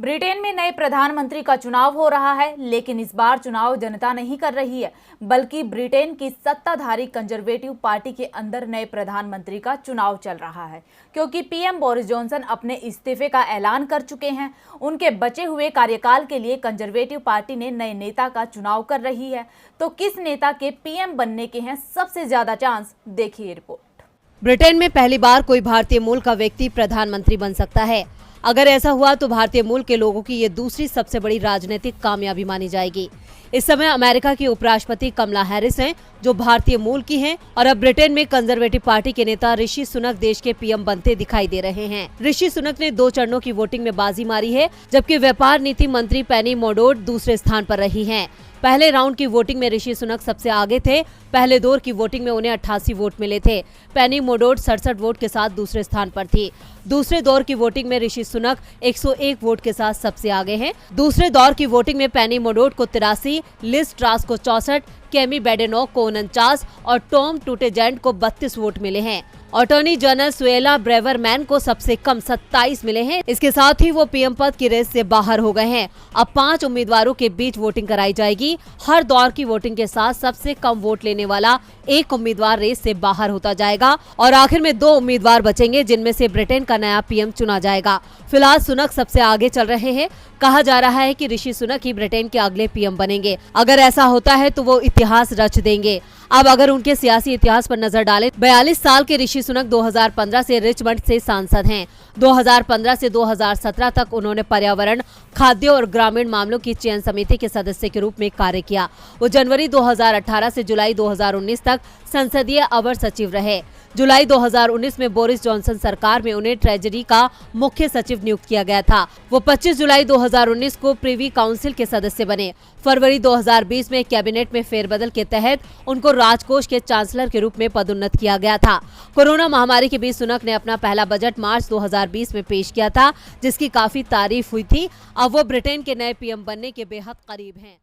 Britain में नए प्रधानमंत्री का चुनाव हो रहा है, लेकिन इस बार चुनाव जनता नहीं कर रही है, बल्कि ब्रिटेन की सत्ताधारी कंजर्वेटिव पार्टी के अंदर नए प्रधानमंत्री का चुनाव चल रहा है, क्योंकि पीएम बोरिस जॉनसन अपने इस्तीफे का ऐलान कर चुके हैं। उनके बचे हुए कार्यकाल के लिए कंजर्वेटिव पार्टी ने नए नेता का चुनाव कर रही है। तो किस नेता के पीएम बनने के हैं सबसे ज्यादा चांस, देखिए रिपोर्ट। ब्रिटेन में पहली बार कोई भारतीय मूल का व्यक्ति प्रधानमंत्री बन सकता है। अगर ऐसा हुआ तो भारतीय मूल के लोगों की ये दूसरी सबसे बड़ी राजनीतिक कामयाबी मानी जाएगी। इस समय अमेरिका की उपराष्ट्रपति कमला हैरिस हैं, जो भारतीय मूल की हैं, और अब ब्रिटेन में कंजर्वेटिव पार्टी के नेता ऋषि सुनक देश के पीएम बनते दिखाई दे रहे हैं। ऋषि सुनक ने 2 चरणों की वोटिंग में बाजी मारी है, जबकि व्यापार नीति मंत्री पेनी मोडोड दूसरे स्थान पर रही हैं। पहले राउंड की वोटिंग में ऋषि सुनक सबसे आगे थे। पहले दौर की वोटिंग में उन्हें 88 वोट मिले थे। पेनी मोडोड 67 वोट के साथ दूसरे स्थान पर थी। दूसरे दौर की वोटिंग में ऋषि सुनक 101 वोट के साथ सबसे आगे हैं। दूसरे दौर की वोटिंग में पेनी मोडोड को 83, लिज ट्रास को 64, केमी बेडेनॉक को 49 और टॉम टूटेजेंट को 32 वोट मिले हैं। अटॉर्नी जनरल सुएला ब्रेवरमैन को सबसे कम 27 मिले हैं। इसके साथ ही वो पीएम पद की रेस से बाहर हो गए हैं। अब 5 उम्मीदवारों के बीच वोटिंग कराई जाएगी। हर दौर की वोटिंग के साथ सबसे कम वोट लेने वाला एक उम्मीदवार रेस से बाहर होता जाएगा और आखिर में 2 उम्मीदवार बचेंगे, जिनमें से ब्रिटेन का नया पीएम चुना जाएगा। फिलहाल सुनक सबसे आगे चल रहे हैं। कहा जा रहा है कि ऋषि सुनक ही ब्रिटेन के अगले पीएम बनेंगे। अगर ऐसा होता है तो वो इतिहास रच देंगे। अब अगर उनके सियासी इतिहास पर नजर डालें, 42 साल के ऋषि सुनक 2015 से रिचमंड से सांसद हैं। 2015 से 2017 तक उन्होंने पर्यावरण, खाद्य और ग्रामीण मामलों की चयन समिति के सदस्य के रूप में कार्य किया। वो जनवरी 2018 से जुलाई 2019 तक संसदीय अवर सचिव रहे। जुलाई 2019 में बोरिस जॉनसन सरकार में उन्हें ट्रेजरी का मुख्य सचिव नियुक्त किया गया था। वो 25 जुलाई 2019 को प्रीवी काउंसिल के सदस्य बने। फरवरी 2020 में कैबिनेट में फेरबदल के तहत उनको राजकोष के चांसलर के रूप में पदोन्नत किया गया था। कोरोना महामारी के बीच सुनक ने अपना पहला बजट मार्च 2020 में पेश किया था, जिसकी काफी तारीफ हुई थी। अब वो ब्रिटेन के नए पीएम बनने के बेहद करीब हैं।